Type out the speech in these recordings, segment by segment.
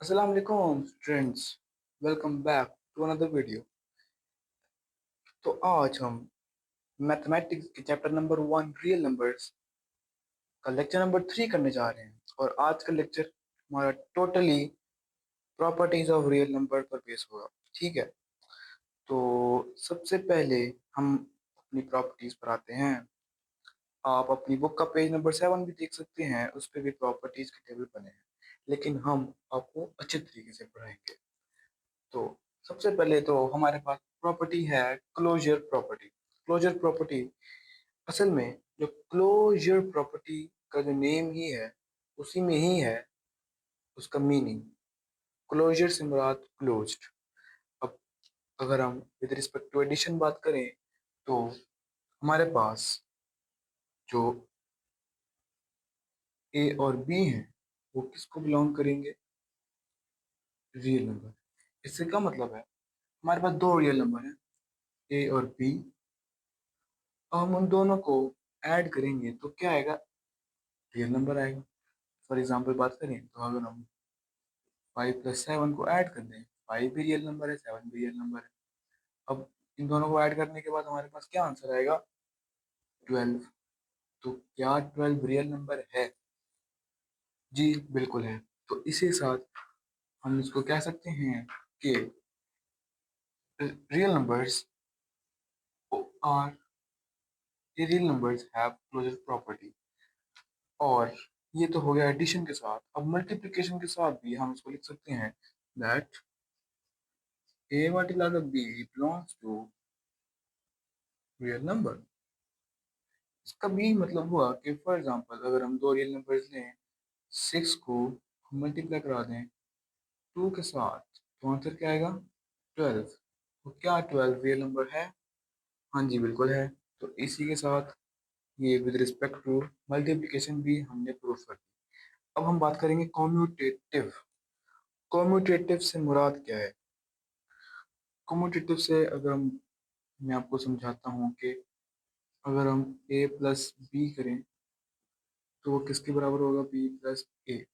अस्सलाम वालेकुम friends. Welcome back to another video. तो आज हम मैथमेटिक्स के चैप्टर नंबर 1 रियल नंबर्स का लेक्चर नंबर 3 करने जा रहे हैं। और आज का लेक्चर हमारा totally properties of real number पर बेस होगा। ठीक है, तो सबसे पहले हम अपनी प्रॉपर्टीज पर आते हैं। आप अपनी बुक का पेज नंबर 7 भी देख सकते हैं, उस पर भी प्रॉपर्टीज के टेबल बने हैं, लेकिन हम आपको अच्छे तरीके से पढ़ाएंगे। तो सबसे पहले तो हमारे पास प्रॉपर्टी है क्लोजर प्रॉपर्टी। क्लोजर प्रॉपर्टी असल में जो क्लोजर प्रॉपर्टी का जो नेम ही है, उसी में ही है उसका मीनिंग। क्लोजर से मुराद क्लोज्ड। अब अगर हम विद रिस्पेक्ट टू एडिशन बात करें तो हमारे पास जो ए और बी हैं वो किसको बिलोंग करेंगे? Real number. इससे क्या मतलब है? हमारे पास दो रियल नंबर हैं, ए और बी। अब हम उन दोनों को ऐड करेंगे तो क्या आएगा? रियल नंबर आएगा। फॉर एग्जाम्पल बात करें तो अगर हम 5 + 7 को ऐड कर दें, 5 भी रियल नंबर है, 7 भी रियल नंबर है। अब इन दोनों को ऐड करने के बाद हमारे पास क्या आंसर आएगा? 12। तो क्या 12 रियल नंबर है? जी बिल्कुल है। तो इसी साथ हम इसको कह सकते हैं कि real numbers are real numbers have closure property. और ये तो हो गया एडिशन के साथ। अब मल्टीप्लिकेशन के साथ भी हम इसको लिख सकते हैं that A multiplied by B belongs to real number. इसका भी मतलब हुआ कि फॉर एग्जांपल अगर हम दो रियल नंबर्स लें, 6 को मल्टीप्लाई करा दें 2 के साथ, तो आंसर क्या आएगा? 12। तो क्या 12 रियल नंबर है? हाँ जी बिल्कुल है। तो इसी के साथ ये विद रिस्पेक्ट टू मल्टीप्लिकेशन भी हमने प्रूफ कर दी। अब हम बात करेंगे कॉम्यूटेटिव। कॉम्यूटेटिव से मुराद क्या है? कॉम्यूटेटिव से अगर हम मैं आपको समझाता हूँ कि अगर हम a प्लस बी करें तो वो किसके बराबर होगा? b प्लस ए।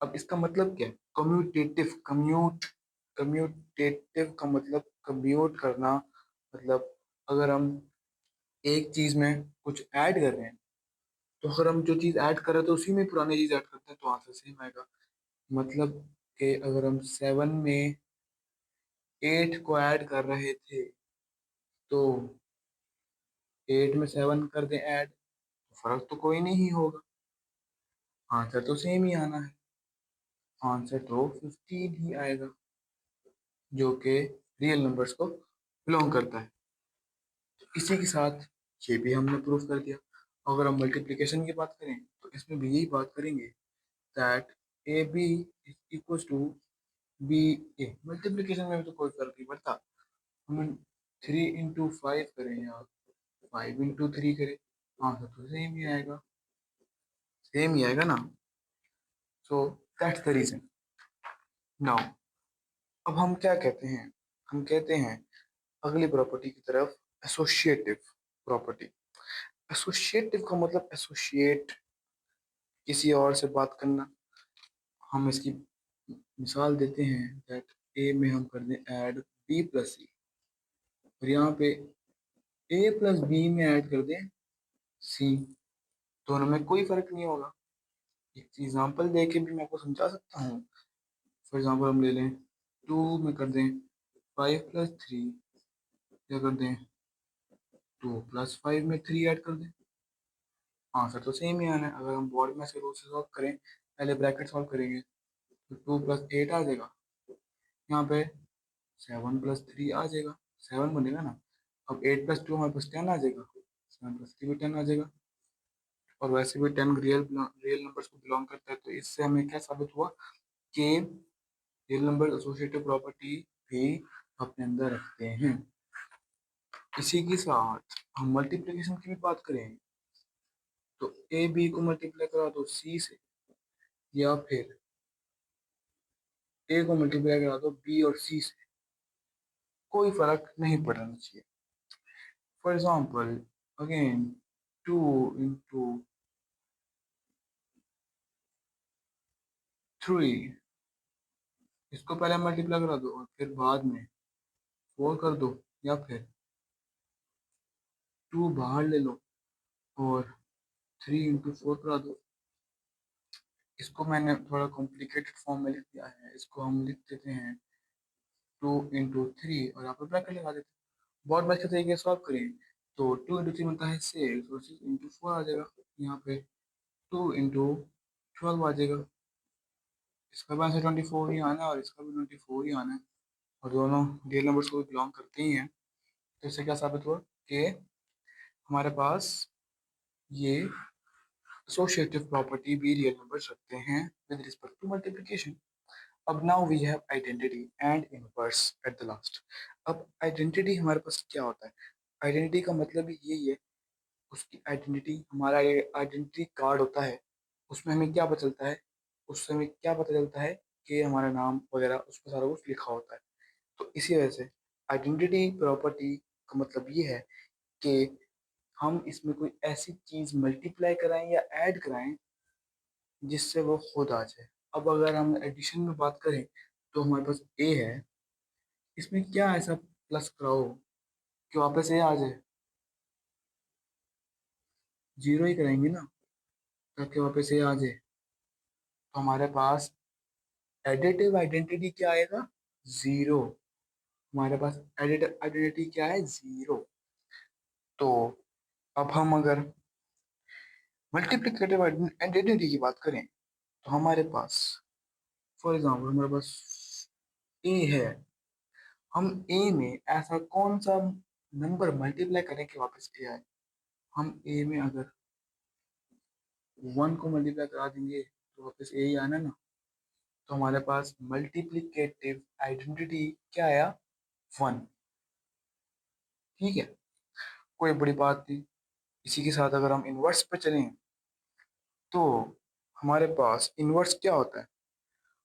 अब इसका मतलब क्या है? कम्यूटेटिव। कम्यूटेटिव का मतलब कम्यूट करना। मतलब अगर हम एक चीज में कुछ ऐड कर रहे हैं, तो अगर हम जो चीज ऐड कर रहे हैं तो उसी में पुरानी चीज ऐड करते हैं तो आंसर सेम आएगा। मतलब कि अगर हम 7 में 8 को ऐड कर रहे थे, तो 8 में 7 कर दें ऐड, तो फर्क तो कोई नहीं होगा, आंसर तो सेम ही आना है। आंसर तो 15 ही आएगा, जो कि रियल नंबर्स को बिलोंग करता है। तो इसी के साथ ये भी हमने प्रूफ कर दिया। अगर हम मल्टीप्लिकेशन की बात करें तो इसमें भी यही बात करेंगे that A B is equal to B A. Multiplication में भी तो कोई फर्क नहीं पड़ता, हम 3 × 5 करें या 5 × 3 करें, आंसर तो सेम ही आएगा। सेम ही आएगा ना। So that's the reason. Now अब हम क्या कहते हैं? हम कहते हैं अगली प्रॉपर्टी की तरफ, एसोसिएटिव प्रॉपर्टी। एसोसिएटिव का मतलब एसोसिएट, किसी और से बात करना। हम इसकी मिसाल देते हैं दैट ए में हम कर दें ऐड बी प्लस सी, और यहाँ पे ए प्लस बी में ऐड कर दें सी। दोनों में कोई फर्क नहीं होगा। एक एग्जांपल दे के भी मैं आपको समझा सकता हूँ। फॉर एग्जांपल हम ले लें 2 में कर दें 5 + 3, या कर दें 2 + 5 में 3 ऐड कर दें, आंसर तो सेम ही आना है। अगर हम बोर्ड में से रूल से सॉल्व करें, पहले ब्रैकेट सॉल्व करेंगे तो 2 + 8 आ जाएगा। यहाँ पे 7 + 3 आ जाएगा, 7 बनेगा ना। अब 8 + 2 हमारे पास 10 आ जाएगा, 7 + 3 भी 10 आ जाएगा। और वैसे भी 10 रियल नंबर्स को बिलोंग करता है, तो इससे हमें क्या साबित हुआ कि रियल नंबर एसोसिएटिव प्रॉपर्टी भी अपने अंदर रखते हैं। इसी के साथ हम मल्टीप्लिकेशन की भी बात करें तो ए बी को मल्टीप्लाई करा दो सी से, या फिर ए को मल्टीप्लाई करा दो बी और सी से, कोई फर्क नहीं पड़ना चाहिए। फॉर एग्जाम्पल अगेन 2 × 3 इसको पहले मल्टीप्लाई करा दो और फिर बाद में 4 कर दो, या फिर 2 बाहर ले लो और 3 × 4 करा दो। इसको मैंने थोड़ा कॉम्प्लिकेटेड फॉर्म में लिख दिया है, इसको हम लिख देते हैं 2 × 3 और यहाँ पर ब्रैकेट लगा देते हैं। बहुत बच्चे तरीके से सॉल्व करिए तो 2 × 3 बनता है 6 और 6 × 4 आ जाएगा। यहाँ पे 2 × 12 आ जाएगा। इसका भी आंसर 24 ही आना है और इसका भी 24 ही आना है, और दोनों रियल नंबर्स को बिलोंग करते ही हैं। तो इससे क्या साबित हुआ कि हमारे पास ये एसोसिएटिव प्रॉपर्टी भी रियल नंबर्स रखते हैं विद रिस्पेक्ट टू मल्टीप्लिकेशन। अब now we have identity and inverse at the last. अब आइडेंटिटी हमारे पास क्या होता है? आइडेंटिटी का मतलब ही यही है, उसकी आइडेंटिटी, हमारा आइडेंटिटी कार्ड होता है, उसमें हमें क्या पता चलता है, उससे हमें क्या पता चलता है कि हमारा नाम वगैरह उस पर सारा कुछ लिखा होता है। तो इसी वजह से आइडेंटिटी प्रॉपर्टी का मतलब ये है कि हम इसमें कोई ऐसी चीज मल्टीप्लाई कराएं या ऐड कराएं जिससे वो खुद आ जाए। अब अगर हम एडिशन में बात करें तो हमारे पास ए है, इसमें क्या ऐसा प्लस कराओ कि वापस ए आ जाए? जीरो ही कराएंगे ना, ताकि वापस ए आ जाए। तो हमारे पास एडिटिव आइडेंटिटी क्या आएगा? जीरो। हमारे पास एडिटिव आइडेंटिटी क्या है? जीरो। तो अब हम अगर मल्टीप्लिकेटिव आइडेंटिटी की बात करें तो हमारे पास, फॉर एग्जाम्पल, हमारे पास ए है, हम ए में ऐसा कौन सा नंबर मल्टीप्लाई करें कि वापस ए आए? हम ए में अगर 1 को मल्टीप्लाई करा देंगे तो वापस ए ही आना ना। तो हमारे पास मल्टीप्लिकेटिव आइडेंटिटी क्या आया? 1। ठीक है, कोई बड़ी बात नहीं। इसी के साथ अगर हम इनवर्स पे चलें तो हमारे पास इनवर्स क्या होता है?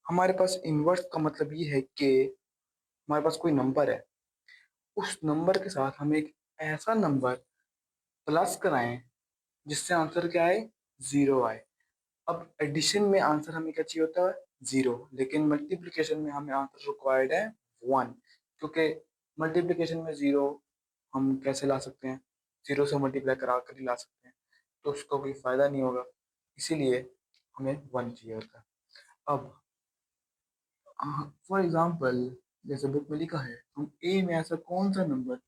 हमारे पास इनवर्स का मतलब ये है कि हमारे पास कोई नंबर है, उस नंबर के साथ हम एक ऐसा नंबर प्लस कराएं जिससे आंसर क्या आए? जीरो आए। अब एडिशन में आंसर हमें क्या चाहिए होता है? जीरो। लेकिन मल्टीप्लिकेशन में हमें आंसर रिक्वायर्ड है 1, क्योंकि मल्टीप्लिकेशन में जीरो हम कैसे ला सकते हैं? जीरो से मल्टीप्लाई करा कर ही ला सकते हैं, तो उसका कोई फायदा नहीं होगा, इसीलिए हमें 1 चाहिए होता है। अब फॉर एग्जाम्पल, जैसे बुक में लिखा है, हम ए में ऐसा कौन सा नंबर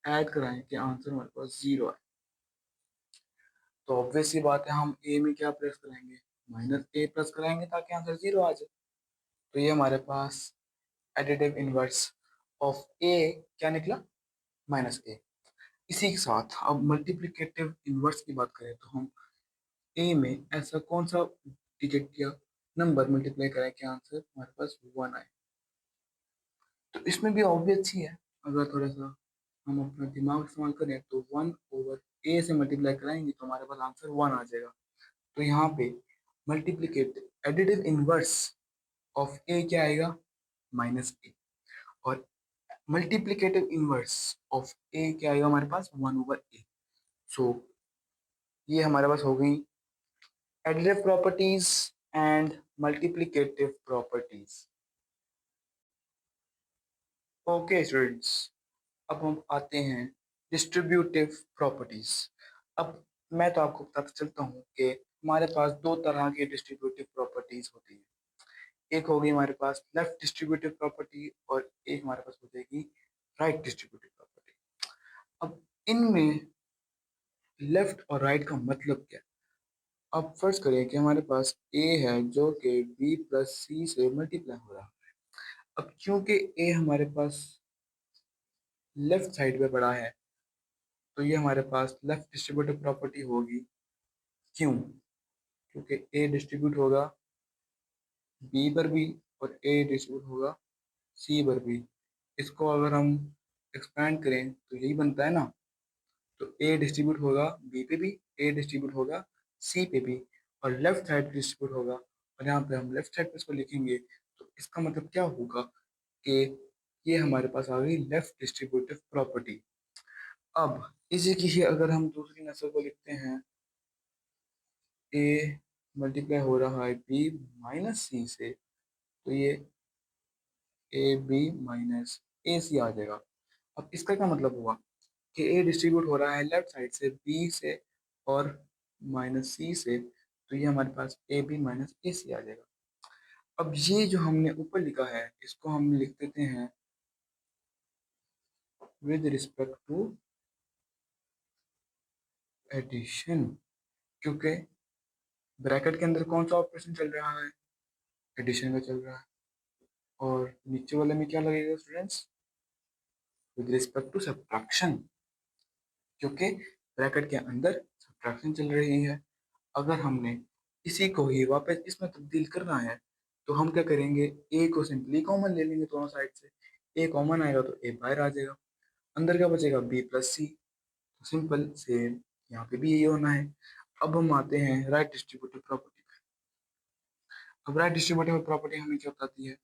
ऐड कराएं कि आंसर हमारे पास जीरो आए? तो ऑब्वियस सी बात है, हम ए में क्या प्लस कराएंगे? -a प्लस कराएंगे ताकि आंसर जीरो आ जाए। तो ये हमारे पास एडिटिव इनवर्स ऑफ ए क्या निकला? -a। इसी के साथ अब मल्टीप्लिकेटिव इनवर्स की बात करें तो हम ए में ऐसा कौन सा डिजिट या नंबर मल्टीप्लाई कराएं कि आंसर हमारे पास 1 आए? तो इसमें भी ऑब्वियस ही है, अगर थोड़ा सा हम अपना दिमाग इस्तेमाल करें तो 1/a से मल्टीप्लाई कराएंगे तो हमारे पास आंसर 1 आ जाएगा। तो यहाँ पे मल्टीप्लिकेट एडिटिव इनवर्स ऑफ ए क्या आएगा? -a। और मल्टीप्लिकेटिव इनवर्स ऑफ ए क्या आएगा हमारे पास? 1/a। सो ये हमारे पास हो गई additive properties and multiplicative properties. Okay students, अब हम आते हैं डिस्ट्रीब्यूटिव प्रॉपर्टीज। अब मैं तो आपको बताता चलता हूँ कि हमारे पास दो तरह की डिस्ट्रीब्यूटिव प्रॉपर्टीज होती है। एक होगी हमारे पास लेफ्ट डिस्ट्रीब्यूटिव प्रॉपर्टी और एक हमारे पास हो जाएगी राइट डिस्ट्रीब्यूटिव प्रॉपर्टी। अब इनमें लेफ्ट और राइट का मतलब क्या है? अब फर्ज करें कि हमारे पास ए है जो कि बी प्लस सी से मल्टीप्लाई हो रहा है। अब क्योंकि ए हमारे पास लेफ्ट साइड पे पड़ा है तो ये हमारे पास लेफ्ट डिस्ट्रीब्यूटिव प्रॉपर्टी होगी। क्यों? क्योंकि ए डिस्ट्रीब्यूट होगा बी पर भी और ए डिस्ट्रीब्यूट होगा सी पर भी। इसको अगर हम एक्सपैंड करें तो यही बनता है ना। तो ए डिस्ट्रीब्यूट होगा बी पे भी, ए डिस्ट्रीब्यूट होगा सी पे भी, और लेफ्ट साइड डिस्ट्रीब्यूट होगा। और यहाँ पे हम लेफ्ट साइड पे इसको लिखेंगे तो इसका मतलब क्या होगा कि ये हमारे पास आ गई लेफ्ट डिस्ट्रीब्यूटिव प्रॉपर्टी। अब इसी की ही अगर हम दूसरी नस्ल को लिखते हैं, ए मल्टीप्लाई हो रहा है बी माइनस सी से, तो ये ए बी माइनस ए सी आ जाएगा। अब इसका क्या मतलब हुआ कि ए डिस्ट्रीब्यूट हो रहा है लेफ्ट साइड से बी से और माइनस सी से, तो ये हमारे पास ए बी माइनस ए सी आ जाएगा। अब ये जो हमने ऊपर लिखा है इसको हम लिख देते हैं विद रिस्पेक्ट टू एडिशन, क्योंकि ब्रैकेट के अंदर कौन सा ऑपरेशन चल रहा है, एडिशन का चल रहा है। और नीचे वाले में क्या लगेगा students, with respect to subtraction, क्योंकि ब्रैकेट के अंदर सब्ट्रैक्शन चल रही है। अगर हमने इसी को ही वापस इसमें तब्दील करना है तो हम क्या करेंगे, ए को सिंपली कॉमन ले लेंगे दोनों साइड से, ए कॉमन आएगा तो ए बाहर आ जाएगा, अंदर क्या बचेगा बी प्लस सी। तो सिंपल सेम यहाँ पे भी यही होना है। अब हम आते हैं राइट डिस्ट्रीब्यूटिव प्रॉपर्टी पे। अब राइट डिस्ट्रीब्यूटिव प्रॉपर्टी हमें क्या बताती है,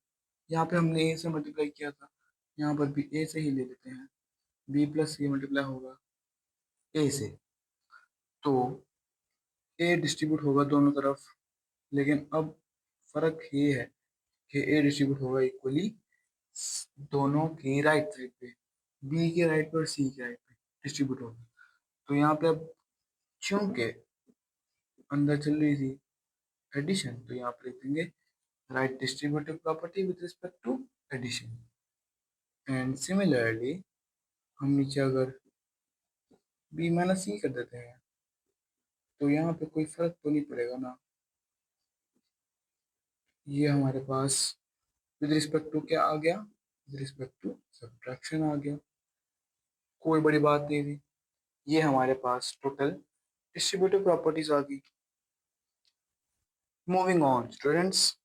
यहाँ पे हमने ए से मल्टीप्लाई किया था, यहाँ पर भी ए से ही ले लेते हैं, बी प्लस सी मल्टीप्लाई होगा ए से, तो ए डिस्ट्रीब्यूट होगा दोनों तरफ। लेकिन अब फर्क ये है कि ए डिस्ट्रीब्यूट होगा इक्वली दोनों की राइट साइड पे, बी के राइट पे और सी के राइट पे डिस्ट्रीब्यूट होगा। तो यहाँ पे अब चूंकि अंदर चल रही थी एडिशन, तो यहाँ पे लिख देंगे right distributive property with respect to addition. And similarly हम नीचे अगर बी माइनस सी कर देते हैं तो यहाँ पे कोई फर्क तो नहीं पड़ेगा ना, ये हमारे पास विद रिस्पेक्ट टू क्या आ गया, विद रिस्पेक्ट टू सब्ट्रैक्शन आ गया, कोई बड़ी बात नहीं थी। ये हमारे पास टोटल डिस्ट्रीब्यूटिव प्रॉपर्टीज आ गई। मूविंग ऑन स्टूडेंट्स,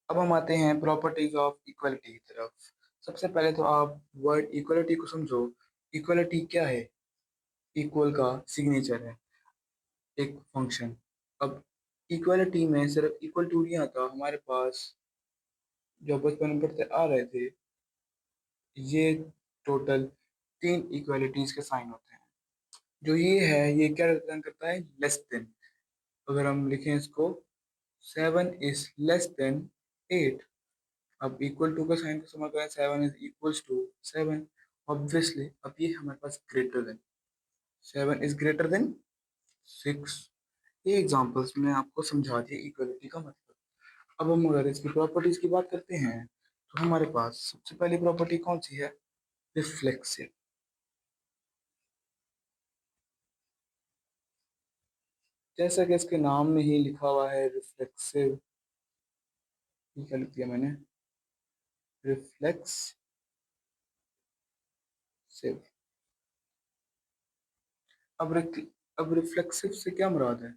अब हम आते हैं प्रॉपर्टीज ऑफ इक्वलिटी की तरफ। सबसे पहले तो आप वर्ड इक्वलिटी को समझो। इक्वलिटी क्या है, इक्वल का सिग्नेचर है एक फंक्शन। अब इक्वलिटी में सिर्फ इक्वल टू नहीं आता, हमारे पास जो बचपन में पढ़ते आ रहे थे, ये टोटल 3 इक्वलिटीज के साइन होते हैं। जो ये है ये क्या रिप्रेजेंट करता है, लेस देन। अगर हम लिखें इसको 7 इज लेस देन 8, अब इक्वल टू का साइन को समझ करें, 7 इज इक्वल्स टू 7, ऑब्वियसली अब ये हमारे पास greater than, 7 is greater than 6। ये एग्जांपल्स में आपको समझा दिया इक्वलिटी का मतलब। अब हम अगर इसकी प्रॉपर्टीज की बात करते हैं तो हमारे पास सबसे पहली प्रॉपर्टी कौन सी है, रिफ्लेक्सिव। जैसा कि इसके नाम में ही लिखा हुआ है रिफ्लेक्सिव, ये क्या लिख दिया मैंने, रिफ्लेक्सिव। अब अब रिफ्लेक्सिव से क्या मुराद है,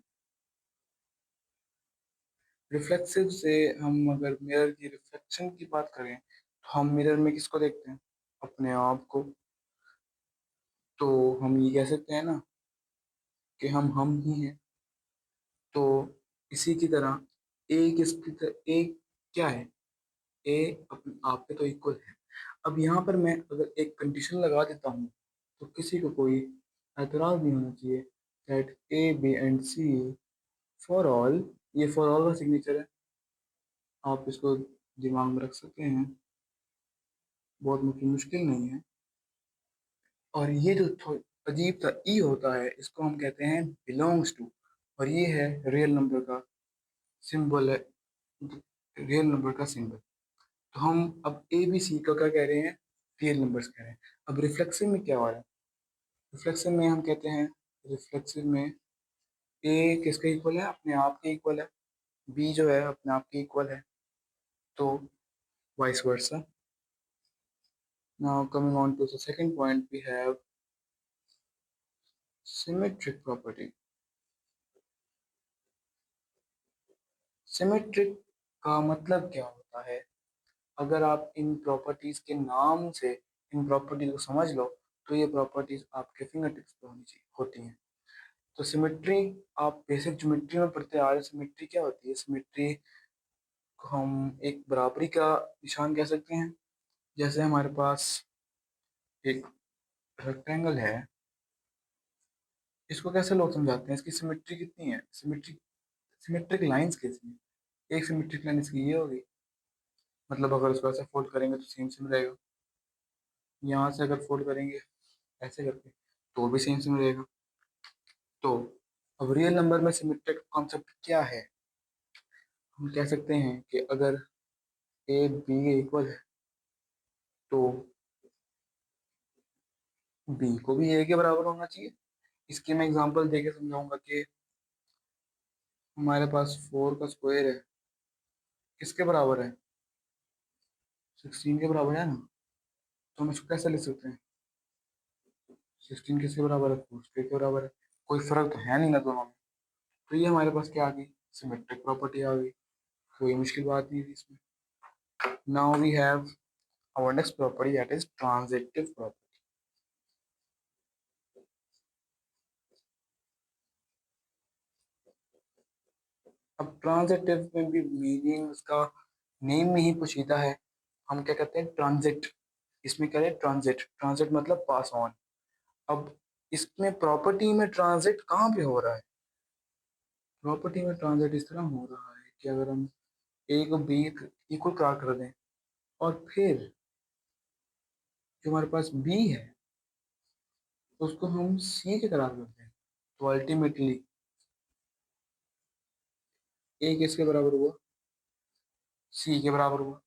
रिफ्लेक्सिव से हम अगर मिरर की रिफ्लेक्शन की बात करें तो हम मिरर में किसको देखते हैं, अपने आप को। तो हम ये कह सकते हैं ना कि हम ही हैं। तो इसी की तरह ए किसकी तरह, ए क्या है, ए अपने आप पे तो इक्वल है। अब यहाँ पर मैं अगर एक कंडीशन लगा देता हूँ तो किसी को कोई एतराज नहीं होना चाहिए, that A B and C for all, ये फॉर ऑल का सिग्नेचर है, आप इसको दिमाग में रख सकते हैं, बहुत मुश्किल नहीं है। और ये जो अजीब सा ई होता है इसको हम कहते हैं बिलोंग्स टू, और ये है रियल नंबर का सिंबल है, रियल नंबर का सिंबल। तो हम अब ए बी सी का क्या कह रहे हैं, रियल नंबर्स कह रहे हैं। अब रिफ्लेक्सिव में क्या हो रहा है, रिफ्लेक्सिव में हम कहते हैं, रिफ्लेक्सिव में ए किसके इक्वल है, अपने आप के इक्वल है, बी जो है अपने आप के इक्वल है, तो vice versa. Now coming on to the second point we have symmetric property. Symmetric का मतलब क्या होता है, अगर आप इन प्रॉपर्टीज के नाम से इन प्रॉपर्टीज को समझ लो तो ये प्रॉपर्टीज आपके फिंगर टिप्स पे होनी चाहिए, होती हैं। तो सिमेट्री आप बेसिक ज्योमेट्री में पढ़ते आ रहे हैं, सिमेट्री क्या होती है, सिमेट्री को हम एक बराबरी का निशान कह सकते हैं। जैसे हमारे पास एक रेक्टेंगल है, इसको कैसे लोग समझाते हैं, इसकी सिमेट्री कितनी है, सिमेट्रिक लाइंस कैसी है, एक सिमेट्रिक लाइन इसकी ये होगी, मतलब अगर उसको ऐसे फोल्ड करेंगे तो सेम सेम रहेगा, यहाँ से अगर फोल्ड करेंगे ऐसे करके तो भी सेम सेम रहेगा। तो अब रियल नंबर में सिमेट्रिक कॉन्सेप्ट क्या है? हम कह सकते हैं कि अगर ए बी के इक्वल है तो बी को भी ए के बराबर होना चाहिए। इसकी मैं एग्जांपल देके समझाऊंगा कि हमारे पास 4 का स्क्वायर है, किसके बराबर है? 16 के बराबर है ना। तो हम इसको कैसे लिख सकते हैं? 16 किसके बराबर है? 4 के बराबर है। कोई फर्क तो है नहीं ना दोनों में। तो ये हमारे पास क्या आ गई? सिमेट्रिक प्रॉपर्टी आ गई। कोई मुश्किल बात नहीं थी इसमें। Now we have our next property, that is transitive property. अब ट्रांजिटिव में भी मीनिंग उसका नेम में ही पोशीदा है। हम क्या कहते हैं? ट्रांजिट। इसमें क्या है? ट्रांजिट। ट्रांजिट मतलब पास ऑन। अब इसमें प्रॉपर्टी में ट्रांजिट कहाँ पे हो रहा है? प्रॉपर्टी में ट्रांजिट इस तरह हो रहा है कि अगर हम ए को बी इक्वल करार कर दें और फिर जो हमारे पास बी है उसको हम सी के करार करते हैं, तो अल्टीमेटली ए किसके बराबर हुआ? सी के बराबर हुआ।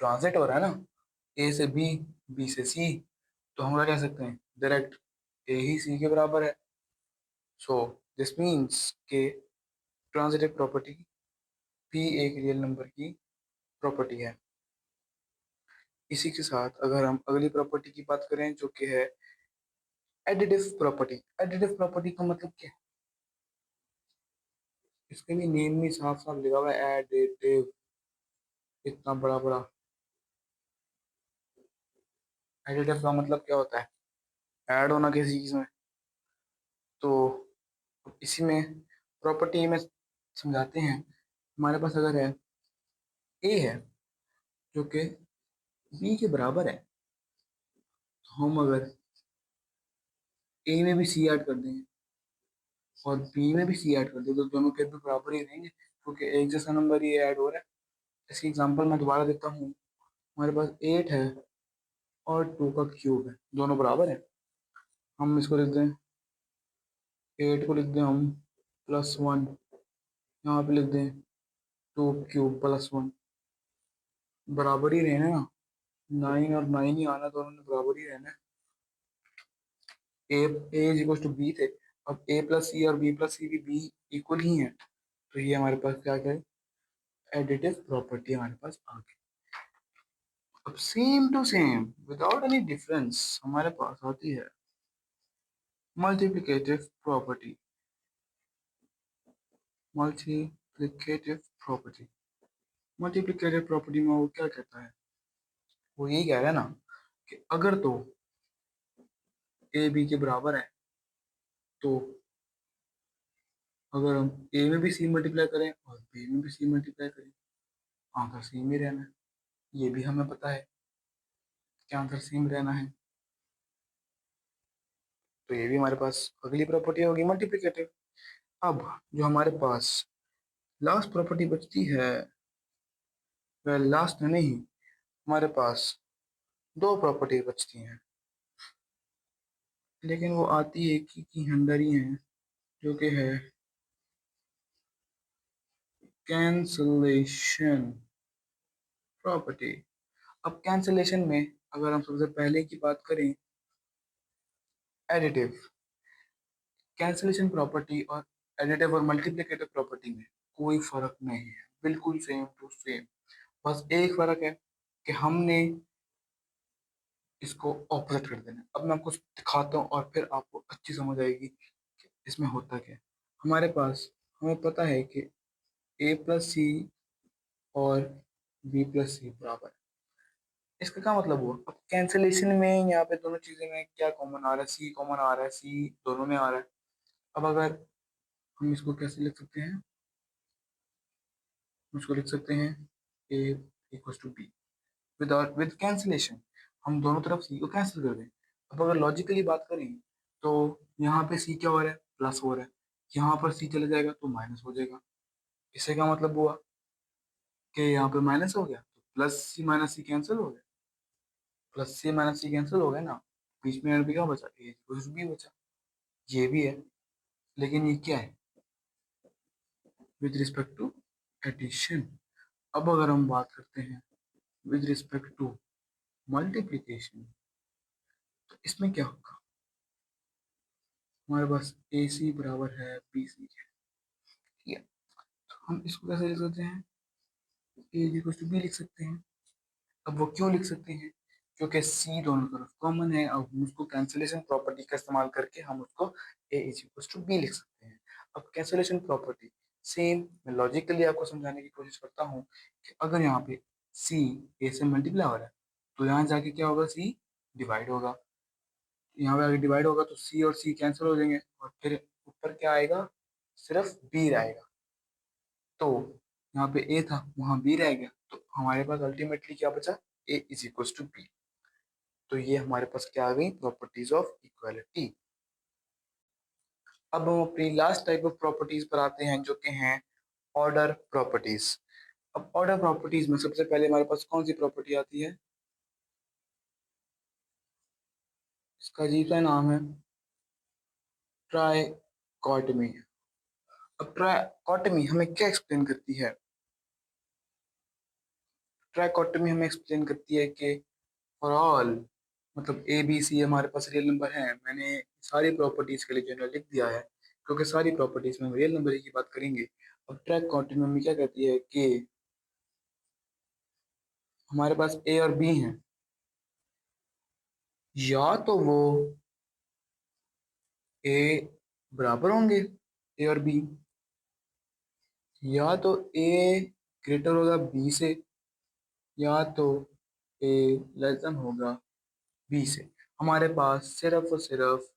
ट्रांजिट हो रहा है ना, ए से बी, बी से सी। तो हम क्या कह सकते हैं? डायरेक्ट ए ही सी के बराबर है। सो दिस मीन्स के ट्रांजिटिव प्रॉपर्टी भी एक रियल नंबर की प्रॉपर्टी है। इसी के साथ अगर हम अगली प्रॉपर्टी की बात करें जो कि है एडिटिव प्रॉपर्टी। एडिटिव प्रॉपर्टी का मतलब क्या है? इसके भी नेम में साफ साफ लिखा हुआ है एडिटिव, इतना बड़ा बड़ा। एडिटिव का मतलब क्या होता है? ऐड होना किसी चीज में। तो इसी में प्रॉपर्टी में समझाते हैं। हमारे पास अगर है ए है जो कि बी के बराबर है, तो हम अगर ए में भी सी ऐड कर देंगे और बी में भी सी ऐड कर दें तो दोनों के भी बराबर ही रहेंगे, क्योंकि एक जैसा नंबर ही ऐड हो रहा है। इसकी एग्जांपल मैं दोबारा देता हूँ। हमारे पास 8 है और 2 का क्यूब है, दोनों बराबर है। हम इसको लिख दें, 8 को लिख दें हम +1, यहाँ पे लिख दें 2 क्यूब +1। बराबर ही रहना ना, 9 और 9 ही आना, दोनों ने बराबर ही रहना। ए ए इज इक्वल टू बी थे। अब ए प्लस सी और बी प्लस सी भी बी इक्वल ही है। तो ये हमारे पास क्या क्या है? एडिटिव प्रॉपर्टी हमारे पास आ गई। अब same to same without any difference हमारे पास आती है multiplicative property. Multiplicative property. Multiplicative property में वो क्या कहता है? वो यही कह रहा है ना कि अगर तो ए बी के बराबर है, तो अगर हम ए में भी सी मल्टीप्लाई करें और बी में भी सी मल्टीप्लाई करें, आंसर सेम ही रहना है। ये भी हमें पता है कि आंसर सेम रहना है। तो ये भी हमारे पास अगली प्रॉपर्टी होगी मल्टीप्लिकेटिव। अब जो हमारे पास लास्ट प्रॉपर्टी बचती है, वह लास्ट नहीं, हमारे पास दो प्रॉपर्टी बचती हैं, लेकिन वो आती एक ही की अंदर ही है, जो कि है कैंसलेशन प्रॉपर्टी। अब कैंसलेशन में अगर हम सबसे पहले की बात करें, एडिटिव। कैंसलेशन प्रॉपर्टी और एडिटिव और मल्टीप्लिकेटिव प्रॉपर्टी में कोई फर्क नहीं है, बिल्कुल सेम टू सेम। बस एक फर्क है कि हमने इसको ऑपोजिट कर देना है। अब मैं आपको दिखाता हूँ और फिर आपको अच्छी समझ आएगी कि इसमें होता क्या है। हमारे पास हमें पता है कि ए प्लस सी और बी प्लस सी बराबर है। इसका क्या मतलब हुआ? अब कैंसिलेशन में यहाँ पे दोनों चीजें में क्या कॉमन आ रहा है? सी कॉमन आ रहा है, सी दोनों में आ रहा है। अब अगर हम इसको कैसे लिख सकते हैं? हम इसको लिख सकते हैं A equal to B without with cancellation. हम दोनों तरफ सी को कैंसिल कर दें। अब अगर लॉजिकली बात करें तो यहाँ पे सी क्या हो रहा है? प्लस हो रहा है। यहाँ पर सी चला जाएगा तो माइनस हो जाएगा। इससे क्या मतलब हुआ कि यहाँ पे माइनस हो गया तो प्लस सी माइनस सी कैंसिल हो गया, प्लस सी माइनस सी कैंसिल हो गया ना, बीच में भी क्या बचा, ए कुछ भी बचा, ये भी है। लेकिन ये क्या है, विद रिस्पेक्ट टू एडिशन। अब अगर हम बात करते हैं विद रिस्पेक्ट टू मल्टीप्लीकेशन, तो इसमें क्या होगा, हमारे पास ए सी बराबर है बी सी है, ठीक है। तो हम इसको कैसे लिख सकते हैं, ए इक्वल टू बी लिख सकते हैं। अब वो क्यों लिख सकते हैं, क्योंकि सी दोनों तरफ कॉमन है। अब हम उसको कैंसिलेशन प्रॉपर्टी का इस्तेमाल करके हम उसको ए इज इक्वल टू बी लिख सकते हैं। अब कैंसिलेशन प्रॉपर्टी सेम, मैं लॉजिकली आपको समझाने की कोशिश करता हूँ कि अगर यहाँ पे सी ए से मल्टीप्लाई हो रहा है तो यहाँ जाके क्या होगा, सी डिवाइड होगा, यहाँ पे आगे डिवाइड होगा तो सी और सी कैंसिल हो जाएंगे और फिर ऊपर क्या आएगा, सिर्फ बी रहेगा। तो यहाँ पे ए था वहां बी रह गया, तो हमारे पास अल्टीमेटली क्या बचा, ए इज इक्वल टू बी। तो ये हमारे पास क्या आ गई, प्रॉपर्टीज ऑफ इक्वालिटी। अब हम अपनी लास्ट टाइप ऑफ प्रॉपर्टीज पर आते हैं जो कि हैं ऑर्डर प्रॉपर्टीज। अब ऑर्डर प्रॉपर्टीज में सबसे पहले हमारे पास कौन सी प्रॉपर्टी आती है, इसका अजीब सा नाम है ट्राइकॉटमी। अब ट्राइकॉटमी हमें क्या एक्सप्लेन करती है, ट्राइकॉटमी हमें एक्सप्लेन करती है कि फॉर ऑल, मतलब ए बी सी हमारे पास रियल नंबर है। मैंने सारी प्रॉपर्टीज के लिए जनरल लिख दिया है क्योंकि सारी प्रॉपर्टीज में रियल नंबर की बात करेंगे। अब ट्रैक कॉन्टिन्यूम में क्या कहती है कि हमारे पास ए और बी हैं, या तो वो ए बराबर होंगे, ए और बी, या तो ए ग्रेटर होगा बी से, या तो ए लेस देन होगा बी से। हमारे पास सिर्फ और सिर्फ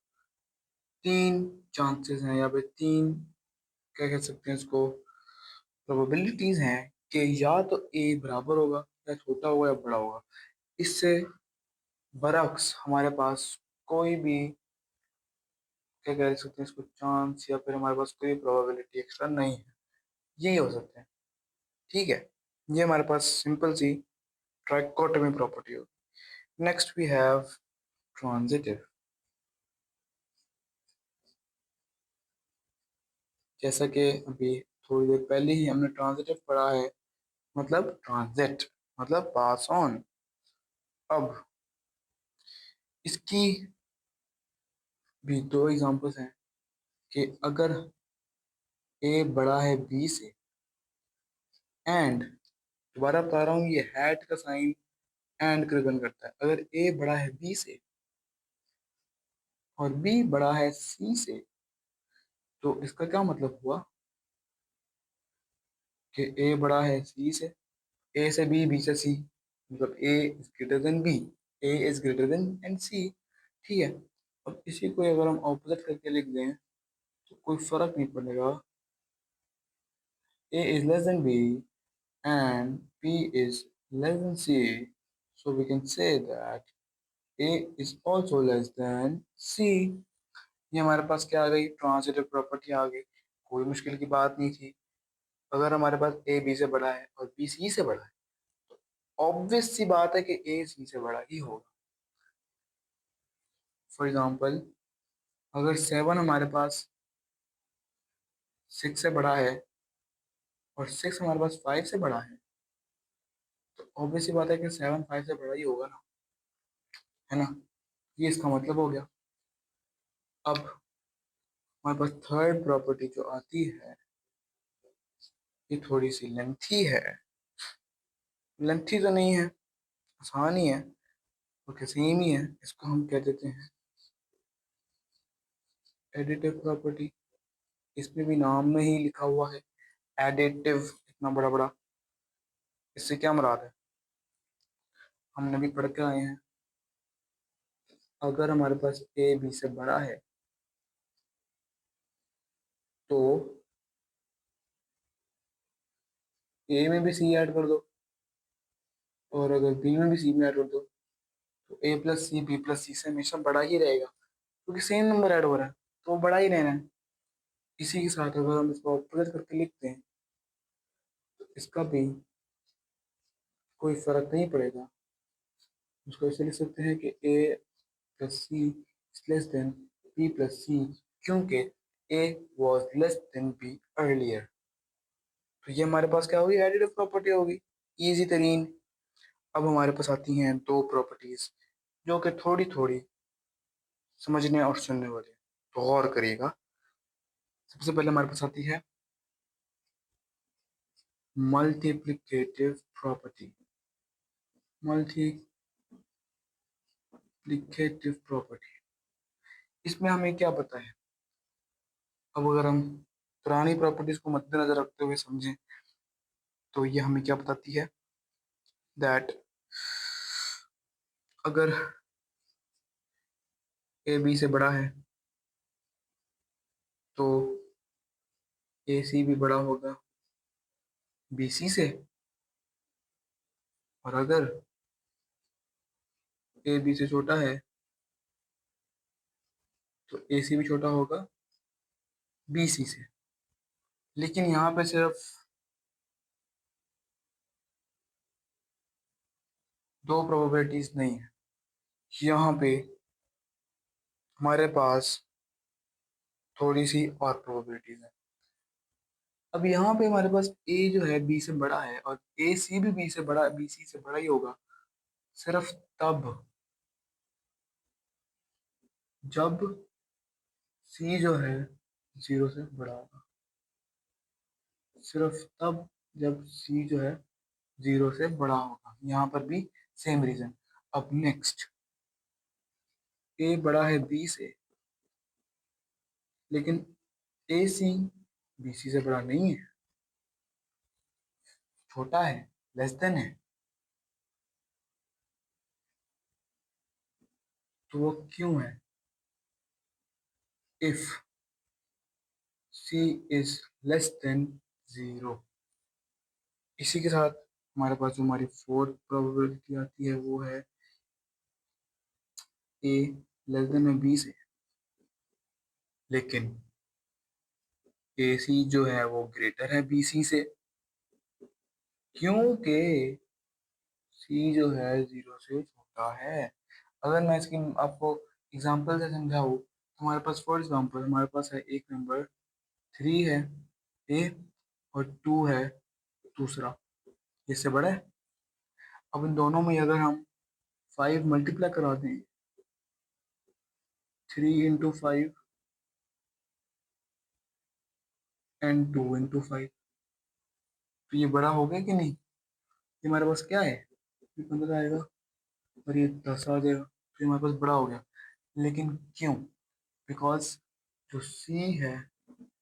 तीन चांसेस हैं, या फिर तीन, क्या कह सकते हैं इसको, प्रोबेबिलिटीज हैं कि या तो ए बराबर होगा, या छोटा होगा, या बड़ा होगा। इससे बरअक्स हमारे पास कोई भी, क्या कह सकते हैं इसको, चांस या फिर हमारे पास कोई प्रोबेबिलिटी एक्स्ट्रा नहीं है, यही हो सकते हैं, ठीक है। ये हमारे पास सिंपल सी ट्राइकोटोमी प्रॉपर्टी होगी। Next we have transitive. जैसा कि अभी थोड़ी देर पहले ही हमने ट्रांजिटिव पढ़ा है, मतलब ट्रांजिट मतलब पास ऑन। अब इसकी भी दो एग्जांपल्स हैं कि अगर ए बड़ा है बी से, एंड दोबारा बता रहा हूँ ये हैट का साइन एंड रिप्रेजेंट करता है, अगर ए बड़ा है बी से और बी बड़ा है सी से, तो इसका क्या मतलब हुआ कि ए बड़ा है सी से, ए से बी से सी, मतलब A is greater than B, A is greater than and C, ठीक है। अब इसी को अगर हम ऑपोजिट करके लिख दें तो कोई फर्क नहीं पड़ेगा, A is less than B and B is less than C, so we can say that A is also less than C। ये हमारे पास क्या आ गई, ट्रांजिटिव प्रॉपर्टी आ गई, कोई मुश्किल की बात नहीं थी। अगर हमारे पास A B से बड़ा है और B C से बड़ा है, ऑब्वियस सी बात है कि A C से बड़ा ही होगा। फॉर एग्जाम्पल, अगर 7 हमारे पास 6 से बड़ा है और 6 हमारे पास 5 से बड़ा है, तो ऑब्वियस सी बात है कि 7 5 से बड़ा ही होगा ना, है ना। ये इसका मतलब हो गया। अब हमारे पास थर्ड प्रॉपर्टी जो आती है, ये थोड़ी सी लेंथी है, लेंथी तो नहीं है, आसान ही है, ओके सेम ही है। इसको हम कह देते हैं एडिटिव प्रॉपर्टी। इसमें भी नाम में ही लिखा हुआ है एडिटिव, इतना बड़ा बड़ा। इससे क्या मुराद है, हमने भी पढ़ के आए हैं, अगर हमारे पास ए बी से बड़ा है तो ए में भी सी ऐड कर दो, और अगर बी में भी सी में ऐड कर दो, तो ए प्लस सी बी प्लस सी से हमेशा बड़ा ही रहेगा, क्योंकि सेम नंबर ऐड हो रहा है तो वो बड़ा ही रहना है। इसी के साथ अगर हम इसको ऑपोजिट करके लिखते हैं तो इसका भी कोई फर्क नहीं पड़ेगा। उसको ऐसे लिख सकते हैं कि A plus C is less than B plus C, क्योंकि A was less than B earlier. तो ये हमारे पास क्या होगी, एडिटिव प्रॉपर्टी होगी, इजी तरीन। अब हमारे पास आती हैं दो प्रॉपर्टीज जो कि थोड़ी थोड़ी समझने और सुनने वाली हैं। तो गौर करिएगा। सबसे पहले हमारे पास आती है मल्टीप्लिकेटिव प्रॉपर्टी। मल्टीप्लिकेटिव प्रॉपर्टी, इसमें हमें क्या पता है। अब अगर हम पुरानी प्रॉपर्टीज को मद्देनजर रखते हुए समझें तो ये हमें क्या बताती है, दैट अगर ए बी से बड़ा है तो ए सी भी बड़ा होगा बी सी से, और अगर ए बी से छोटा है तो ए सी भी छोटा होगा बी सी से। लेकिन यहाँ पे सिर्फ दो प्रोबेबिलिटीज नहीं है, यहाँ पे हमारे पास थोड़ी सी और प्रोबेबिलिटीज है। अब यहाँ पे हमारे पास ए जो है बी से बड़ा है और ए सी भी बी से बड़ा, बी सी से बड़ा ही होगा सिर्फ तब जब सी जो है जीरो से बड़ा होगा। सिर्फ तब जब सी जो है जीरो से बड़ा होगा। यहाँ पर भी सेम रीजन। अब नेक्स्ट, ए बड़ा है बी से, लेकिन ए सी बी सी से बड़ा नहीं है, छोटा है, लेस देन है। तो वो क्यों है, if C is less than zero. इसी के साथ हमारे पास जो हमारी फोर्थ प्रोबेबिलिटी आती है वो है ए लेस देन है बी से, लेकिन ए सी जो है वो ग्रेटर है बी सी से, क्योंकि सी जो है जीरो से छोटा है। अगर मैं इसकी आपको एग्जांपल से समझाऊँ तो हमारे पास फॉर एग्जांपल हमारे पास है एक नंबर थ्री है ए, और टू है दूसरा, इससे बड़ा है। अब इन दोनों में अगर हम फाइव मल्टीप्लाई करा दें, three into five and two into five, तो ये बड़ा हो गया कि नहीं। ये हमारे पास क्या है, ये 15 आएगा और ये 10 आ जाएगा, तो ये हमारे पास बड़ा हो गया। लेकिन क्यों, बिकॉज जो सी है,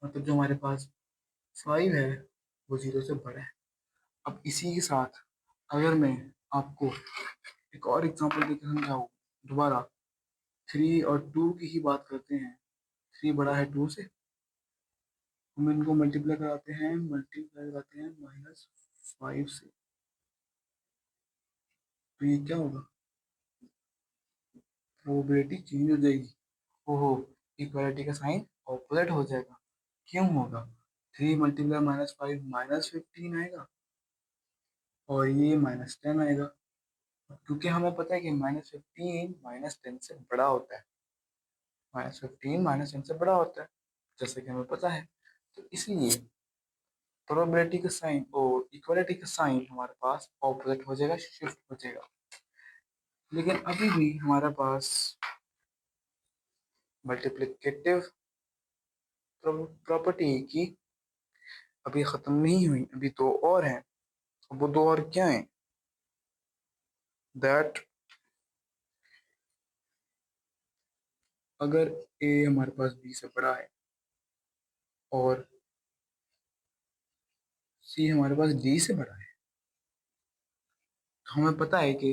मतलब जो हमारे पास फाइव है, वो जीरो से बड़ा है। अब इसी के साथ अगर मैं आपको एक और एग्जांपल देकर समझाऊँ दोबारा, थ्री और टू की ही बात करते हैं। थ्री बड़ा है टू से, हम इनको मल्टीप्लाई कराते हैं माइनस फाइव से, तो ये क्या होगा, प्रोबेबिलिटी चेंज हो जाएगी। ओहो, इक्वालिटी का साइन ऑपोजिट हो जाएगा। क्यों होगा, three multiply minus five minus fifteen आएगा और ये माइनस टेन आएगा, क्योंकि हमें पता है कि माइनस फिफ्टीन माइनस टेन से बड़ा होता है। माइनस फिफ्टीन माइनस टेन से बड़ा होता है, जैसे कि हमें पता है। तो इसलिए प्रोबेबिलिटी का साइन और इक्वालिटी का साइन हमारे पास ऑपोजिट हो जाएगा, शिफ्ट हो जाएगा। लेकिन अभी भी हमारे पास मल्टीप्लिकेटिव प्रॉपर्टी की अभी खत्म नहीं हुई, अभी दो और हैं। वो दो और क्या हैं, दैट अगर ए हमारे पास बी से बड़ा है और सी हमारे पास डी से बड़ा है, तो हमें पता है कि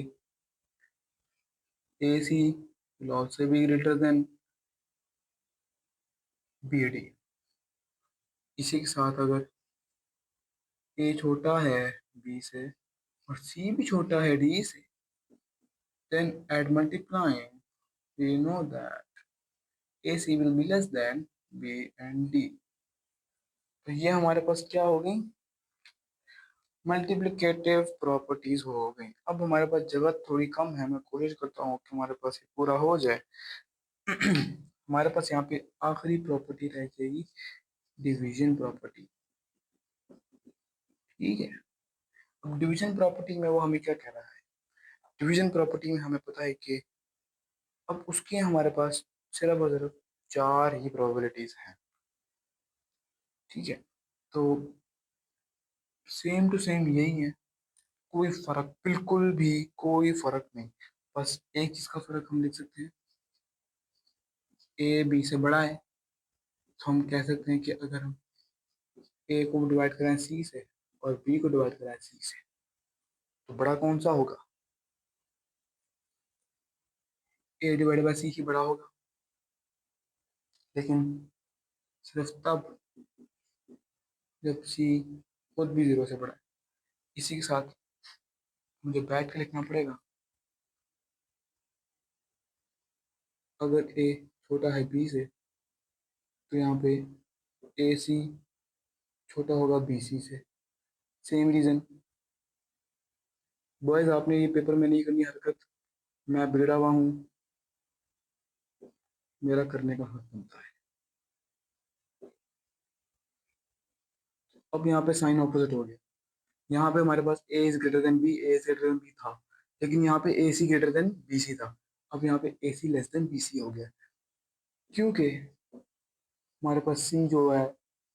A C will also be greater than B D. इसी के साथ अगर ए छोटा है बी से और सी भी छोटा है डी से, then at multiplying we know that AC will be less than B and D। तो ये हमारे पास क्या हो गई, मल्टीप्लिकेटिव प्रॉपर्टीज हो गई। अब हमारे पास जगह थोड़ी कम है, मैं कोशिश करता हूँ कि हमारे पास ये पूरा हो जाए। हमारे पास यहाँ पे आखिरी प्रॉपर्टी रह जाएगी, डिवीजन प्रॉपर्टी। ठीक है, अब डिवीजन प्रॉपर्टी में वो हमें क्या कह रहा है? डिवीजन प्रॉपर्टी में हमें पता है कि अब उसके हमारे पास सिर्फ और सिर्फ चार ही प्रोबेबिलिटीज हैं। ठीक है, तो सेम टू सेम यही है, कोई फर्क, बिल्कुल भी कोई फर्क नहीं। बस एक चीज का फर्क हम लिख सकते हैं, ए बी से बड़ा है, तो हम कह सकते हैं कि अगर हम ए को डिवाइड करें सी से और बी को डिवाइड करें सी से, तो बड़ा कौन सा होगा? ए डिवाइड बाय सी ही बड़ा होगा। लेकिन सिर्फ तब जब सी खुद भी जीरो से बड़ा है। इसी के साथ मुझे बैठ के लिखना पड़ेगा, अगर ए छोटा है बी से, तो यहाँ पे ए सी छोटा होगा बी सी से। सेम रीजन बॉयज, आपने ये पेपर में नहीं करनी हरकत, मैं बिगड़ा हुआ हूँ, मेरा करने का हक बनता है। अब यहाँ पे साइन ऑपोजिट हो गया, यहाँ पे हमारे पास A is greater than B, A is greater than B था, लेकिन यहाँ पे A C greater than B C था। अब यहाँ पे A C less than B C हो गया, क्योंकि हमारे पास सी जो है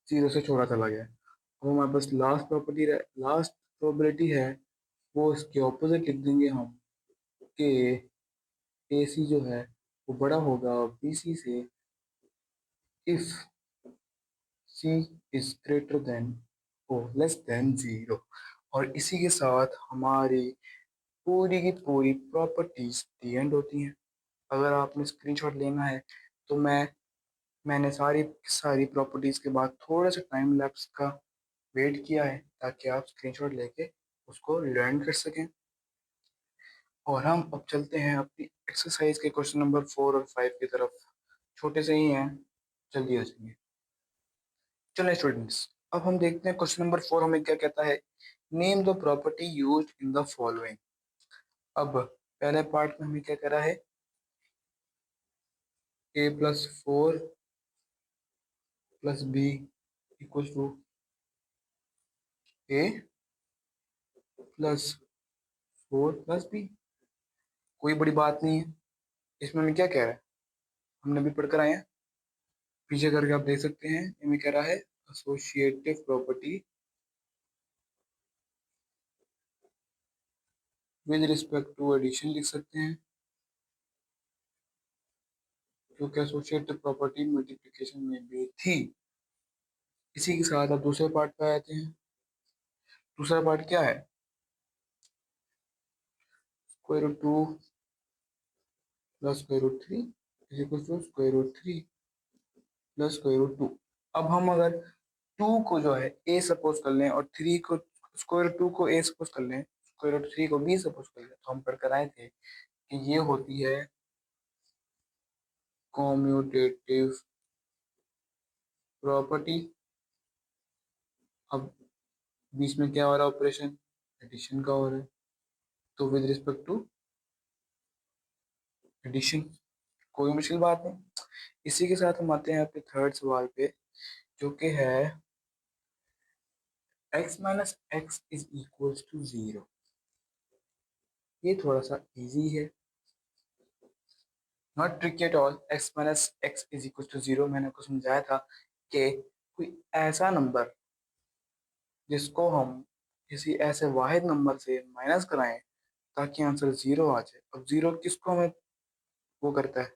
जीरो से छोटा चला गया। अब हमारे पास लास्ट प्रोबेबिलिटी है, वो इसके ऑपोजिट लिख देंगे हम, कि ए सी जो है वो बड़ा होगा बी सी से, if C is greater than O less than zero. और इसी के साथ हमारी पूरी की पूरी प्रॉपर्टीज दी एंड होती हैं। अगर आपने स्क्रीनशॉट लेना है तो मैंने सारी सारी प्रॉपर्टीज के बाद थोड़ा सा टाइम लैप्स का वेट किया है, ताकि आप स्क्रीनशॉट लेके उसको लर्न कर सकें। और हम अब चलते हैं अपनी एक्सरसाइज के क्वेश्चन नंबर 4 और 5 की तरफ। छोटे से ही हैं, जल्दी आ जाएंगे। चलिए स्टूडेंट्स, अब हम देखते हैं क्वेश्चन नंबर 4 हमें क्या कहता है। Name the property used in the following. अब पहले पार्ट में हमें क्या कह रहा है, a+4 + b = a+4 + b। कोई बड़ी बात नहीं है, इसमें हमें क्या कह रहा है, हमने भी पढ़कर आए हैं, पीछे करके आप देख सकते हैं। हमें कह रहा है associative property with respect to addition लिख सकते हैं, क्योंकि एसोसिएटिव प्रॉपर्टी मल्टीप्लिकेशन में भी थी। इसी के साथ अब दूसरे पार्ट पे आते हैं। दूसरा पार्ट क्या है, √2 + √3 = √3 + √2। अब हम अगर टू को जो है ए सपोज कर लें और थ्री को, √2 को ए सपोज कर लें, √3 को बी सपोज कर लें, तो हम पढ़कर आए थे कि ये होती है कॉम्यूटेटिव प्रॉपर्टी। अब बीच में क्या हो रहा है, ऑपरेशन एडिशन का हो रहा है, तो विद रिस्पेक्ट टू एडिशन, कोई मुश्किल बात नहीं। इसी के साथ हम आते हैं अपने थर्ड सवाल पे, जो कि है x - x = 0। ये थोड़ा सा इजी है, not tricky at all. x - x = 0 मैंने आपको समझाया था कि कोई ऐसा नंबर जिसको हम किसी ऐसे वाहिद नंबर से माइनस कराएं ताकि आंसर जीरो आ जाए। अब जीरो किसको हमें वो करता है,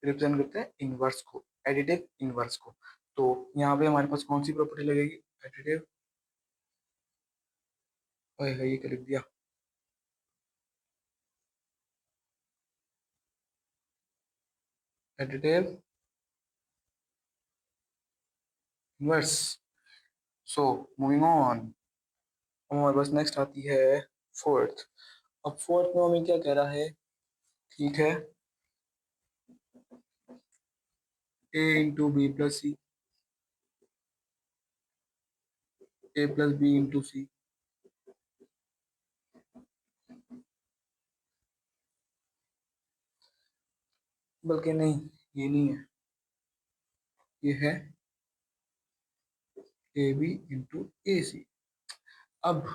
रिप्रेजेंट करता है इनवर्स को, एडिटिव इनवर्स को। तो यहाँ पे हमारे पास कौन सी प्रॉपर्टी लगेगी, एडिटिव, है ये क्या लिख दिया, additive inverse. So moving on, हमारे पास नेक्स्ट आती है फोर्थ। अब फोर्थ में हमें क्या कह रहा है, ठीक है, a × b + c। A plus B into सी, बल्कि नहीं, ये नहीं है, ये है ए बी इंटू ए सी। अब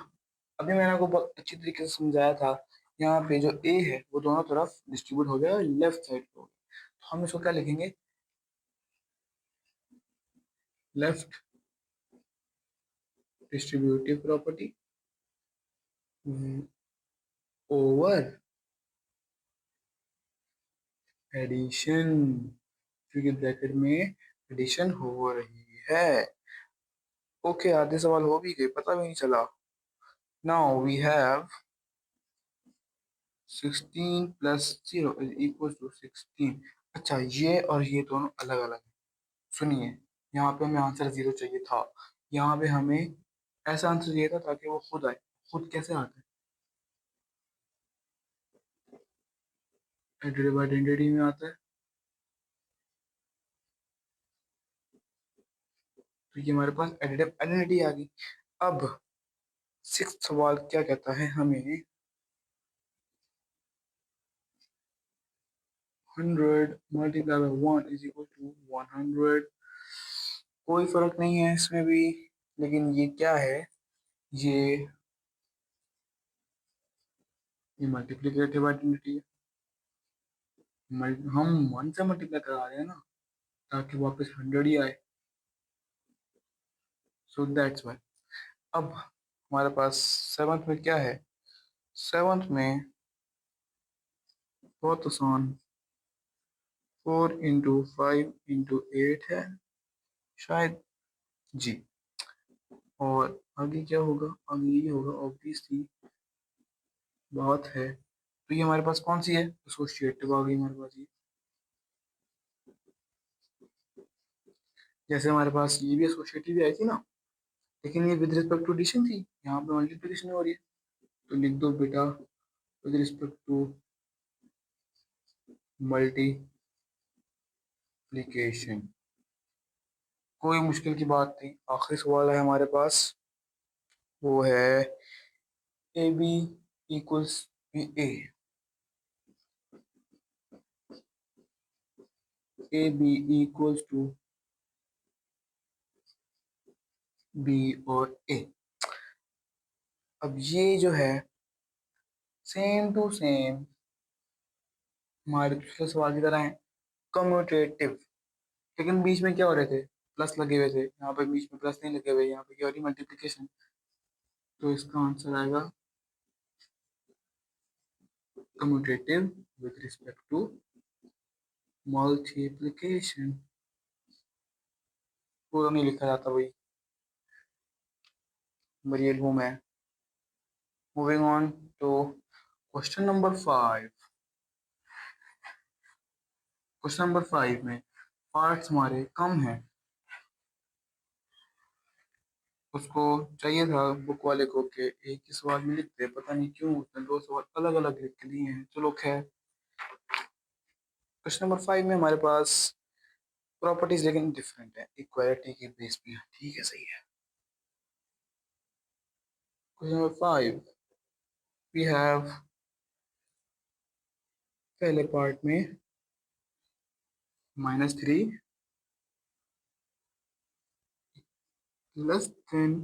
अभी मैंने आपको बहुत अच्छी तरीके से समझाया था, यहाँ पे जो ए है वो दोनों तरफ डिस्ट्रीब्यूट हो गया, लेफ्ट साइड पे हो गया, तो हम इसको क्या लिखेंगे, left distributive property over addition, क्योंकि ब्रैकेट में एडिशन हो रही है। ओके, आधे सवाल हो भी गए, पता भी नहीं चला। Now we have 16 plus 0 is equal to 16। अच्छा, ये और ये दोनों अलग अलग हैं। सुनिए, यहाँ पे हमें आंसर 0 चाहिए था, यहाँ पे हमें ऐसा आंसर चाहिए था ताकि वो खुद आए। खुद कैसे आता है, एडिटिव आइडेंटिटी में आता है। तो ये हमारे पास एडिटिव आइडेंटिटी आ गई। अब सिक्स सवाल क्या कहता है हमें, 100 multiply by 1 is equal to 100। कोई फर्क नहीं है इसमें भी, लेकिन ये क्या है, ये ये मल्टीप्लिकेटिव आइडेंटिटी है। हम 1 से मल्टीप्लाई करा रहे हैं ना, ताकि वापस 100 ही आए, सो दैट्स वाई। अब हमारे पास सेवन्थ में क्या है, सेवन्थ में बहुत आसान, 4 इंटू 5 इंटू 8 है शायद, जी। और आगे क्या होगा, आगे ये होगा, ऑब्वियसली बात है। तो ये हमारे पास कौन सी है, एसोसिएटिव आ गई हमारे पास ये। जैसे हमारे पास ये भी एसोसिएटिव ही आई थी ना, लेकिन ये विद रिस्पेक्ट टू एडिशन थी, यहाँ पे मल्टीप्लिकेशन हो रही है। तो लिख दो बेटा, विद रिस्पेक्ट टू मल्टीप्लिकेशन, कोई मुश्किल की बात नहीं। आखिरी सवाल है हमारे पास, वो है A B equals A, A B equals to B और ए। अब ये जो है सेम टू सेम हमारे पिछले सवाल की तरह है, कम्यूटेटिव। लेकिन बीच में क्या हो रहे थे, प्लस लगे हुए थे, यहाँ पे बीच में प्लस नहीं लगे हुए, यहाँ पे क्या हो रही, मल्टीप्लिकेशन। तो इसका आंसर आएगा commutative with respect to multiplication. पूरा नहीं लिखा जाता भाई, मरियल हूँ मैं। Moving on to question number 5। Question number 5 में पार्ट्स हमारे कम हैं, उसको चाहिए था बुक वाले को कि एक ही सवाल में लिखते, पता नहीं क्यों उसने दो सवाल अलग अलग लिख के दिए हैं। चलो खैर, क्वेश्चन नंबर 5 में हमारे पास प्रॉपर्टीज लेकिन डिफरेंट है, इक्वालिटी के बेस पे है, ठीक है, सही है। क्वेश्चन नंबर 5 वी हैव, पहले पार्ट में -3 less than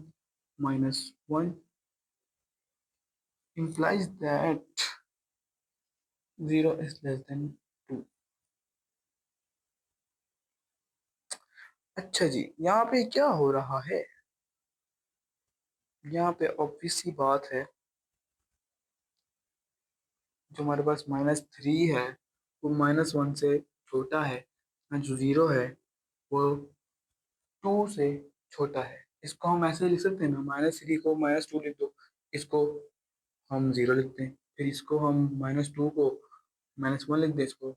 -1 implies that 0 is less than 2। अच्छा जी, यहाँ पे क्या हो रहा है, यहाँ पे ऑब्वियस सी बात है, जो हमारे पास -3 है वो -1 से छोटा है, और जो 0 है वो 2 से छोटा है। इसको हम ऐसे लिख सकते हैं ना, -3 को -2 लिख दो, इसको हम 0 लिखते हैं, फिर इसको हम -2 को -1 लिख दें, इसको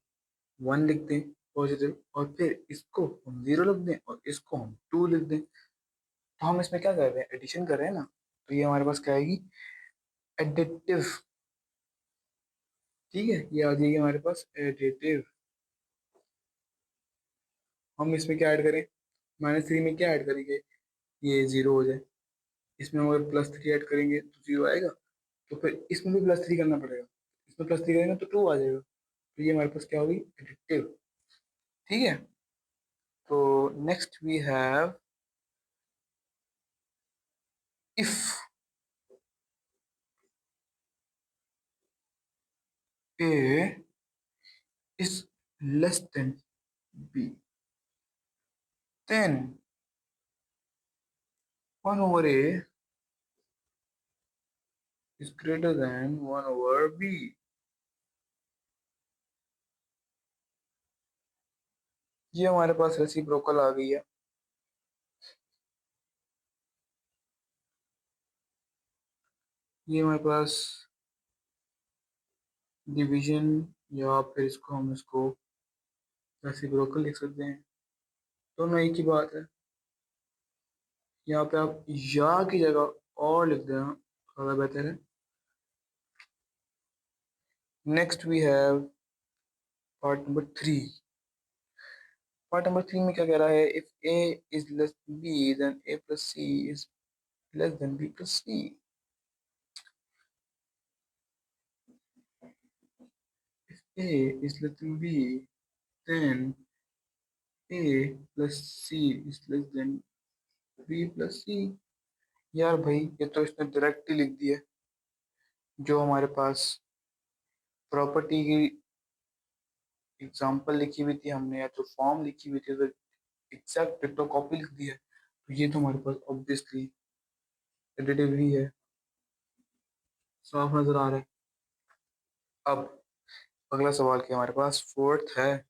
1 लिख दें पॉजिटिव, और फिर इसको हम 0 लिख दें और इसको हम 2 लिख दें। तो हम इसमें क्या कर रहे हैं, एडिशन कर रहे हैं ना, तो ये हमारे पास क्या आएगी, एडिटिव। ठीक है, ये आ जाएगी हमारे पास एडिटिव। हम इसमें क्या ऐड करें, -3 में क्या ऐड करेंगे, ये 0 हो जाए, इसमें हम अगर +3 ऐड करेंगे तो 0 आएगा, तो फिर इसमें भी +3 करना पड़ेगा, इसमें +3 करेंगे तो 2 आ जाएगा। तो ये हमारे पास क्या होगी, एडिटिव। ठीक है, तो next we have if A is less than B, then 1/a is greater than 1/b। ये हमारे पास रेसिप्रोकल आ गई है। ये हमारे पास डिवीजन, या फिर इसको हम इसको रेसिप्रोकल लिख सकते हैं, दोनों एक ही बात है। यहाँ पे आप या की जगह और लिख देना ज़्यादा बेहतर है। Next we have part number 3। Part number 3 में क्या कह रहा है, if A is less B then A plus C is less than B plus C. A is less than B, then A plus C is less than B plus C। यार भाई ये तो इसने डायरेक्ट ही लिख दिया, जो हमारे पास property की एग्जांपल लिखी हुई थी हमने, या जो फॉर्म लिखी हुई थी, तो एग्जैक्ट डिट्टो कॉपी लिख दी है। तो ये तो हमारे पास ऑब्वियसली एडिटिव ही है, साफ नजर आ रहा है। अब अगला सवाल क्या हमारे पास, फोर्थ है।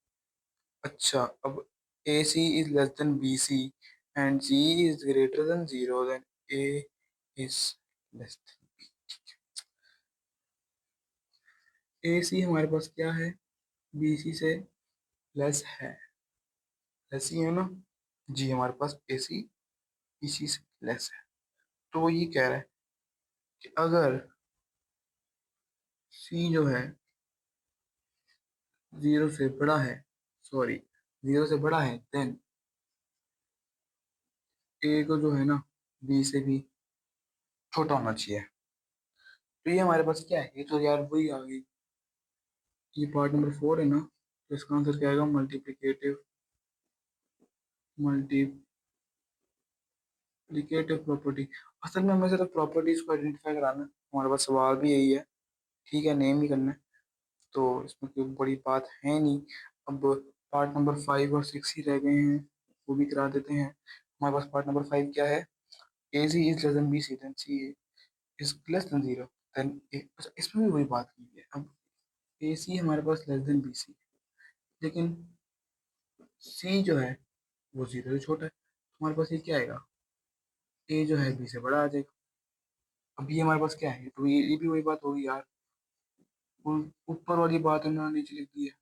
अच्छा, अब A C is less than B C and C is greater than 0, then A is less than B. A C हमारे पास क्या है, बी सी से लेस है, लेस ही है ना। जी, हमारे पास ए सी बी सी से लेस है। तो वो ये कह रहा है कि अगर सी जो है 0 से बड़ा है, सॉरी 0 से बड़ा है, देन ए को जो है ना बी से भी छोटा होना चाहिए। तो ये हमारे पास क्या है, ये तो यार वही आ गई, ये पार्ट नंबर 4 है ना। तो इसका आंसर क्या आएगा, मल्टीप्लिकेटिव मल्टीप्लिकेटिव प्रॉपर्टी। असल में हमें सिर्फ प्रॉपर्टीज को आइडेंटिफाई कराना है, हमारे पास सवाल भी यही है। ठीक है, नेम ही करना है, तो इसमें कोई बड़ी बात है नहीं। अब पार्ट नंबर 5 और 6 ही रह गए हैं, वो भी करा देते हैं। हमारे पास पार्ट नंबर 5 क्या है, A C is less than B C then C is less than 0, then A. अच्छा, इसमें भी वही बात की है। अब ए सी हमारे पास लेस देन बी सी, लेकिन सी जो है वो 0 से छोटा है, तो हमारे पास ये क्या आएगा, ए जो है बी से बड़ा आ जाएगा। अब ये हमारे पास क्या है, तो ये भी वही बात होगी यार, ऊपर वाली बात उन्होंने नीचे लिख दी है,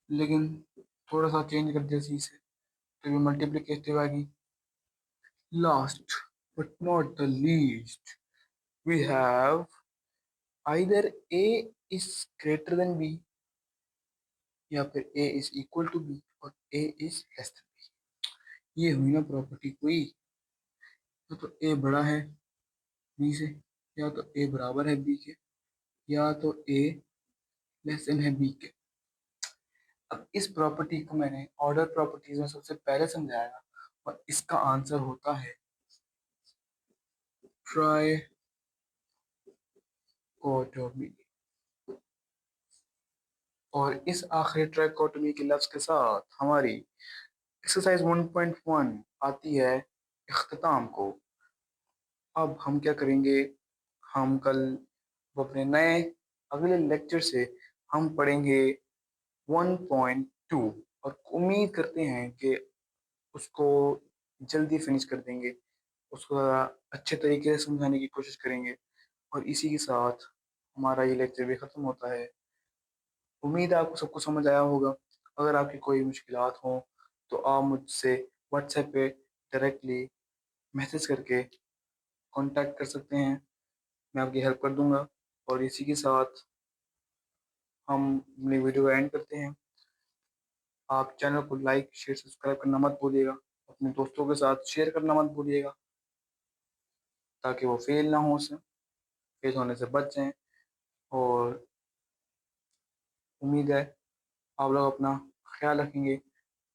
लेकिन थोड़ा सा चेंज कर दिया सी से, तो ये मल्टीप्लिकेटिव आ गई। Last but not the least, we have either A is greater than B, या फिर A is equal to B, और A is less than B. ये हुई ना प्रॉपर्टी कोई, तो ए बड़ा है बी से, या तो ए बराबर है बी के, या तो ए लेस देन है बी के। अब इस प्रॉपर्टी को मैंने ऑर्डर प्रॉपर्टीज में सबसे पहले समझाया था, और इसका आंसर होता है ट्राइकोटोमी। और इस आखिरी ट्राइकोटोमी के लफ्ज के साथ हमारी एक्सरसाइज 1.1 आती है इख्तिताम को। अब हम क्या करेंगे, हम कल अपने नए अगले लेक्चर से हम पढ़ेंगे 1.2, और उम्मीद करते हैं कि उसको जल्दी फिनिश कर देंगे, उसको अच्छे तरीके से समझाने की कोशिश करेंगे। और इसी के साथ हमारा ये लेक्चर भी ख़त्म होता है। उम्मीद है आपको सबको समझ आया होगा। अगर आपकी कोई मुश्किलात हों तो आप मुझसे व्हाट्सएप पे डायरेक्टली मैसेज करके कांटेक्ट कर सकते हैं, मैं आपकी हेल्प कर दूंगा। और इसी के साथ हम अपनी वीडियो को एंड करते हैं। आप चैनल को लाइक शेयर सब्सक्राइब करना मत भूलिएगा, अपने दोस्तों के साथ शेयर करना मत भूलिएगा। ताकि वो फ़ेल ना हो उसमें, फ़ेल होने से बच जाएँ। और उम्मीद है आप लोग अपना ख़्याल रखेंगे।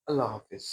अल्लाह हाफ़िज़।